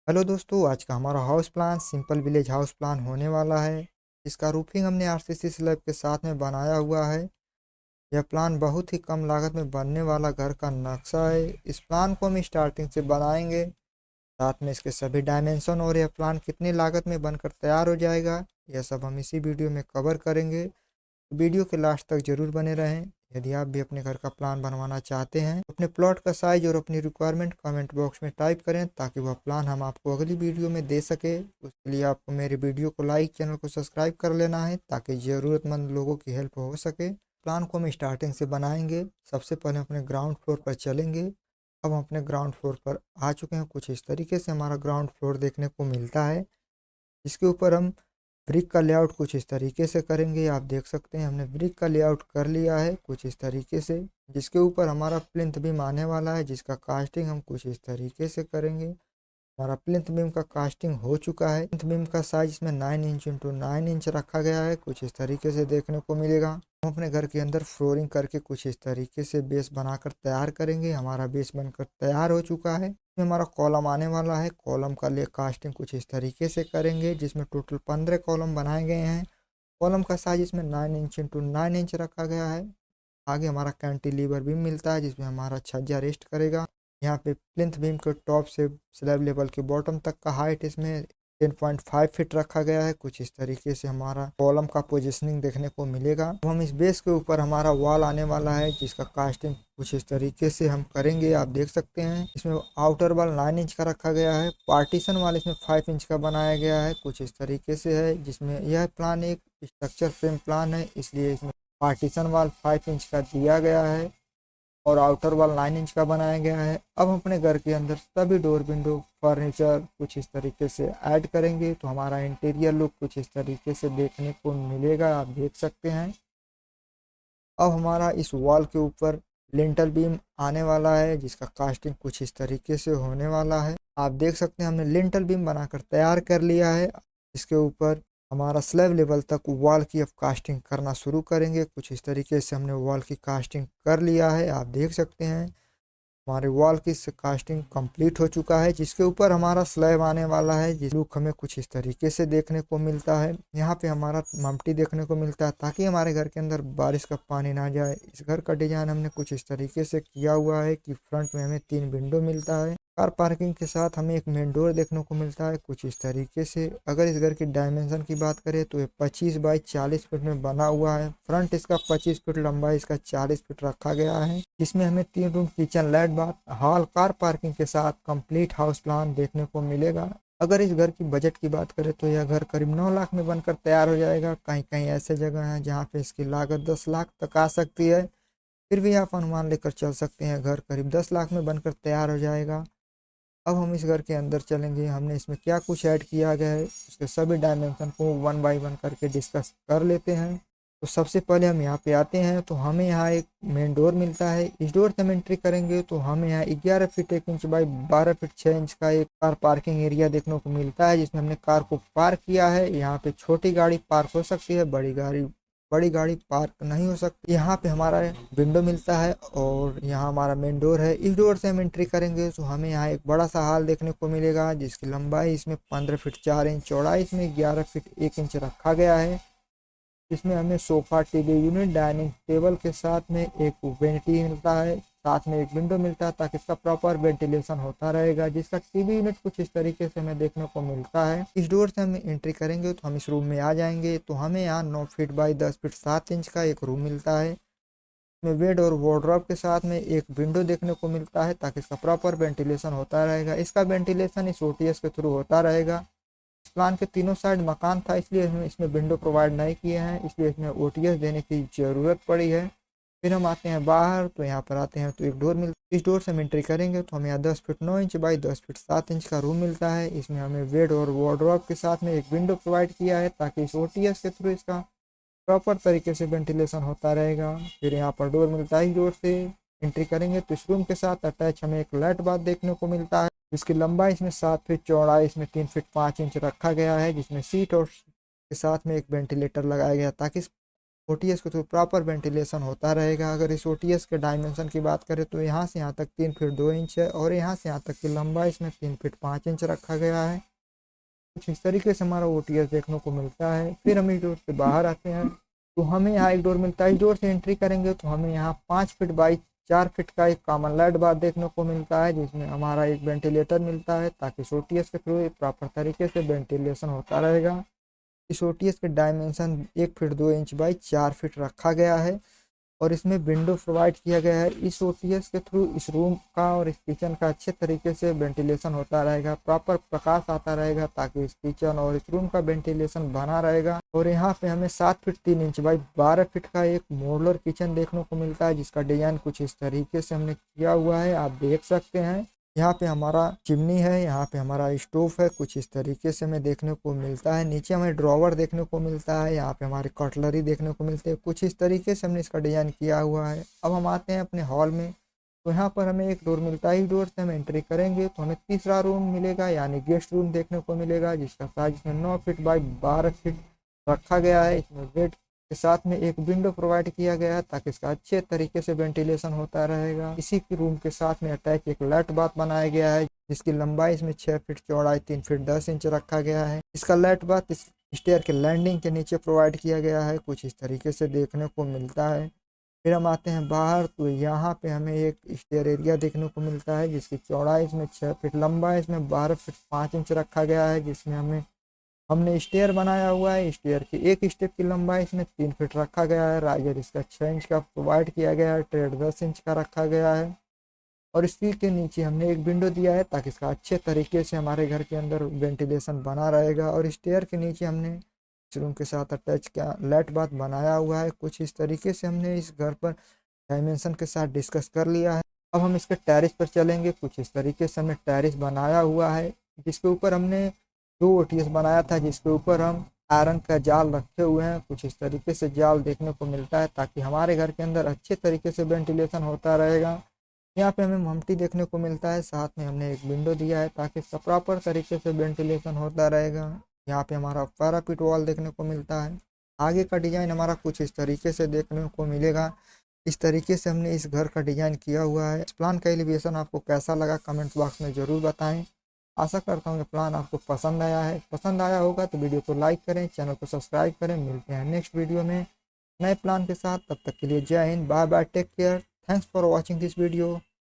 Hello दोस्तों, आज का हमारा house plan simple village house plan होने वाला है। इसका रूफिंग हमने आरसीसी स्लैब के साथ में बनाया हुआ है। यह प्लान बहुत ही कम लागत में बनने वाला घर का नक्शा है। इस प्लान को हम स्टार्टिंग से बनाएंगे, साथ में इसके सभी डायमेंशन और यह प्लान कितनी लागत में बनकर तैयार हो जाएगा, यह सब हम इसी वीडियो में कवर करेंगे। वीडियो के लास्ट तक जरूर बने रहें। यदि आप भी अपने घर का प्लान बनवाना चाहते हैं तो अपने प्लॉट का साइज और अपनी रिक्वायरमेंट कमेंट बॉक्स में टाइप करें, ताकि वह प्लान हम आपको अगली वीडियो में दे सके। उसके लिए आपको मेरे वीडियो को लाइक, चैनल को सब्सक्राइब कर लेना है, ताकि ज़रूरतमंद लोगों की हेल्प हो सके। प्लान को हम स्टार्टिंग से बनाएंगे। सबसे पहले अपने ग्राउंड फ्लोर पर चलेंगे। अब हम अपने ग्राउंड फ्लोर पर आ चुके हैं। कुछ इस तरीके से हमारा ग्राउंड फ्लोर देखने को मिलता है। इसके ऊपर हम ब्रिक का लेआउट कुछ इस तरीके से करेंगे। आप देख सकते हैं हमने ब्रिक का लेआउट कर लिया है कुछ इस तरीके से, जिसके ऊपर हमारा प्लिंथ बीम आने वाला है, जिसका कास्टिंग हम कुछ इस तरीके से करेंगे। हमारा प्लिंथ बीम का कास्टिंग हो चुका है। प्लिंथ बीम का साइज इसमें 9 इंच इंटू 9 इंच रखा गया है, कुछ इस तरीके से देखने को मिलेगा। हम अपने घर के अंदर फ्लोरिंग करके कुछ इस तरीके से बेस बनाकर तैयार करेंगे। हमारा बेस बनकर तैयार हो चुका है। इसमें हमारा कॉलम आने वाला है। कॉलम का ले कास्टिंग कुछ इस तरीके से करेंगे, जिसमें टोटल 15 कॉलम बनाए गए हैं। कॉलम का साइज इसमें 9 इंच इंटू 9 इंच रखा गया है। आगे हमारा कैंटिलीवर बीम मिलता है, जिसमें हमारा छज्जा रेस्ट करेगा। यहाँ पे प्लिंथ बीम के टॉप से स्लैब लेवल के बॉटम तक का हाइट इसमें 10.5 फीट रखा गया है। कुछ इस तरीके से हमारा कॉलम का पोजिशनिंग देखने को मिलेगा। अब हम इस बेस के ऊपर हमारा वॉल आने वाला है, जिसका कास्टिंग कुछ इस तरीके से हम करेंगे। आप देख सकते हैं इसमें आउटर वॉल 9 इंच का रखा गया है। पार्टीशन वाल इसमें 5 इंच का बनाया गया है, कुछ इस तरीके से है। जिसमें यह प्लान एक स्ट्रक्चर फ्रेम प्लान है, इसलिए इसमें पार्टीशन वाल 5 इंच का दिया गया है और आउटर वाल 9 इंच का बनाया गया है। अब हम अपने घर के अंदर सभी डोर विंडो फर्नीचर कुछ इस तरीके से ऐड करेंगे, तो हमारा इंटीरियर लुक कुछ इस तरीके से देखने को मिलेगा। आप देख सकते हैं। अब हमारा इस वॉल के ऊपर लिंटल बीम आने वाला है, जिसका कास्टिंग कुछ इस तरीके से होने वाला है। आप देख सकते हैं हमने लिंटल बीम बनाकर तैयार कर लिया है। इसके ऊपर हमारा स्लैब लेवल तक वॉल की अब कास्टिंग करना शुरू करेंगे। कुछ इस तरीके से हमने वॉल की कास्टिंग कर लिया है। आप देख सकते हैं हमारे वॉल की कास्टिंग कंप्लीट हो चुका है, जिसके ऊपर हमारा स्लैब आने वाला है। जिस लुक हमें कुछ इस तरीके से देखने को मिलता है। यहाँ पे हमारा मम्टी देखने को मिलता है, ताकि हमारे घर के अंदर बारिश का पानी ना जाए। इस घर का डिजाइन हमने कुछ इस तरीके से किया हुआ है कि फ्रंट में हमें 3 विंडो मिलता है। कार पार्किंग के साथ हमें एक मेन डोर देखने को मिलता है कुछ इस तरीके से। अगर इस घर की डायमेंशन की बात करें तो ये 25 बाई 40 फीट में बना हुआ है। फ्रंट इसका 25 फीट, लंबाई इसका 40 फीट रखा गया है। जिसमें हमें 3 रूम, किचन, लैट, बाथ, हॉल, कार पार्किंग के साथ कंप्लीट हाउस प्लान देखने को मिलेगा। अगर इस घर की बजट की बात करें तो यह घर करीब 9 लाख में बनकर तैयार हो जाएगा। कहीं कहीं ऐसे जगह हैं जहाँ पे इसकी लागत 10 लाख तक आ सकती है। फिर भी आप अनुमान लेकर चल सकते हैं घर करीब 10 लाख में बनकर तैयार हो जाएगा। अब हम इस घर के अंदर चलेंगे। हमने इसमें क्या कुछ ऐड किया गया है, उसके सभी डायमेंशन को वन बाय वन करके डिस्कस कर लेते हैं। तो सबसे पहले हम यहाँ पे आते हैं, तो हमें यहाँ एक मेन डोर मिलता है। इस डोर से हम एंट्री करेंगे तो हमें यहाँ 11 feet 1 inch by 12 feet 6 inch का एक कार पार्किंग एरिया देखने को मिलता है, जिसमें हमने कार को पार्क किया है। यहाँ पे छोटी गाड़ी पार्क हो सकती है, बड़ी गाड़ी पार्क नहीं हो सकती। यहाँ पे हमारा विंडो मिलता है और यहाँ हमारा मेन डोर है। इस डोर से हम एंट्री करेंगे तो हमें यहाँ एक बड़ा सा हॉल देखने को मिलेगा, जिसकी लंबाई इसमें 15 फीट 4 इंच, चौड़ाई इसमें 11 फीट 1 इंच रखा गया है। इसमें हमें sofa, TV unit, dining table के साथ में एक वेनिटी मिलता है, साथ में एक विंडो मिलता है, ताकि इसका प्रॉपर वेंटिलेशन होता रहेगा। जिसका टीवी यूनिट कुछ इस तरीके से हमें देखने को मिलता है। इस डोर से हम एंट्री करेंगे तो हम इस रूम में आ जाएंगे, तो हमें यहाँ 9 फीट बाई 10 फीट 7 इंच का एक रूम मिलता है। इसमें बेड और वार्डरोब के साथ में एक विंडो देखने को मिलता है, ताकि इसका प्रॉपर वेंटिलेशन होता रहेगा। इसका वेंटिलेशन इस ओटीएस के थ्रू होता रहेगा। प्लान के तीनों साइड मकान था, इसलिए हम इसमें विंडो प्रोवाइड नहीं किए हैं, इसलिए इसमें ओटीएस देने की ज़रूरत पड़ी है। फिर हम आते हैं बाहर, तो यहाँ पर आते हैं तो एक डोर मिलता है। इस डोर से हम एंट्री करेंगे तो हमें यहाँ 10 feet 9 inch by 10 feet 7 inch का रूम मिलता है। इसमें हमें बेड और वार्डरोब के साथ में एक विंडो प्रोवाइड किया है, ताकि इस ओटीएस के थ्रू इसका प्रॉपर तरीके से वेंटिलेशन होता रहेगा। फिर यहाँ पर डोर मिलता है। इस डोर से एंट्री करेंगे तो इस रूम के साथ अटैच हमें एक लैट बाथ देखने को मिलता है। इसकी लंबाई इसमें 7 फीट, चौड़ाई इसमें 3 फीट 5 इंच रखा गया है, जिसमें सीट और के साथ में एक वेंटिलेटर लगाया गया, ताकि ओटीएस के थ्रू प्रॉपर वेंटिलेशन होता रहेगा। अगर इस ओटीएस के डायमेंशन की बात करें तो यहाँ से यहाँ तक 3 फीट 2 इंच है और यहाँ से यहाँ तक की लंबाई इसमें 3 फीट 5 इंच रखा गया है। कुछ इस तरीके से हमारा ओटीएस देखने को मिलता है। फिर हम इस डोर से बाहर आते हैं तो हमें यहाँ एक डोर मिलता है। इस डोर से एंट्री करेंगे तो हमें यहाँ 5 फीट बाई 4 फीट का एक कॉमन लाइट बार देखने को मिलता है, जिसमें हमारा एक वेंटिलेटर मिलता है ताकि ओटीएस के थ्रू प्रॉपर तरीके से वेंटिलेशन होता रहेगा। इस ओटीएस के dimension 1 feet 2 inch by 4 feet रखा गया है और इसमें विंडो प्रोवाइड किया गया है। इस ओटीएस के थ्रू इस रूम का और इस किचन का अच्छे तरीके से वेंटिलेशन होता रहेगा, प्रॉपर प्रकाश आता रहेगा ताकि इस किचन और इस रूम का वेंटिलेशन बना रहेगा। और यहाँ पे हमें 7 फीट 3 इंच बाई 12 फीट का एक मॉड्यूलर किचन देखने को मिलता है, जिसका डिजाइन कुछ इस तरीके से हमने किया हुआ है, आप देख सकते हैं। यहाँ पे हमारा चिमनी है, यहाँ पे हमारा स्टोव है, कुछ इस तरीके से हमें देखने को मिलता है। नीचे हमें ड्रॉवर देखने को मिलता है, यहाँ पे हमारी कटलरी देखने को मिलती है, कुछ इस तरीके से हमने इसका डिजाइन किया हुआ है। अब हम आते हैं अपने हॉल में तो यहाँ पर हमें एक डोर मिलता है। इस डोर से हम एंट्री करेंगे तो हमें तीसरा रूम मिलेगा, यानी गेस्ट रूम देखने को मिलेगा, जिसका साइज इसमें 9 फीट बाई 12 फीट रखा गया है। इसमें बेड के साथ में एक विंडो प्रोवाइड किया गया है ताकि इसका अच्छे तरीके से वेंटिलेशन होता रहेगा। इसी के रूम के साथ में अटैच एक लेट बाथ बनाया गया है, जिसकी लंबाई इसमें 6 फीट चौड़ाई 3 फीट 10 इंच रखा गया है। इसका लेट बाथ इस स्टेयर के लैंडिंग के नीचे प्रोवाइड किया गया है, कुछ इस तरीके से देखने को मिलता है। फिर हम आते हैं बाहर तो यहाँ पे हमें एक स्टेयर एरिया देखने को मिलता है, जिसकी चौड़ाई इसमें 6 फीट लंबाई इसमें 12 फीट 5 इंच रखा गया है, जिसमें हमने स्टेयर बनाया हुआ है। स्टेयर की एक स्टेप की लंबाई इसमें 3 फीट रखा गया है। राइजर इसका 6 इंच का प्रोवाइड किया गया है, ट्रेड 10 इंच का रखा गया है और इसी के नीचे हमने एक विंडो दिया है ताकि इसका अच्छे तरीके से हमारे घर के अंदर वेंटिलेशन बना रहेगा। और स्टेयर के नीचे हमने इस रूम के साथ अटैच किया लेट बाथ बनाया हुआ है। कुछ इस तरीके से हमने इस घर पर डायमेंशन के साथ डिस्कस कर लिया है। अब हम इसके टेरिस पर चलेंगे। कुछ इस तरीके से हमने टेरिस बनाया हुआ है, जिसके ऊपर हमने 2 ओटीएस बनाया था, जिसके ऊपर हम आयरन का जाल रखे हुए हैं। कुछ इस तरीके से जाल देखने को मिलता है ताकि हमारे घर के अंदर अच्छे तरीके से वेंटिलेशन होता रहेगा। यहाँ पे हमें ममटी देखने को मिलता है, साथ में हमने एक विंडो दिया है ताकि इसका प्रॉपर तरीके से वेंटिलेशन होता रहेगा। यहाँ पे हमारा पैरापिट वॉल देखने को मिलता है। आगे का डिजाइन हमारा कुछ इस तरीके से देखने को मिलेगा। इस तरीके से हमने इस घर का डिजाइन किया हुआ है। इस प्लान का एलिवेशन आपको कैसा लगा कमेंट बॉक्स में ज़रूर बताएं। आशा करता हूँ ये प्लान आपको पसंद आया है। पसंद आया होगा तो वीडियो को लाइक करें, चैनल को सब्सक्राइब करें। मिलते हैं नेक्स्ट वीडियो में नए प्लान के साथ। तब तक के लिए जय हिंद, bye bye, take care, thanks for watching this video.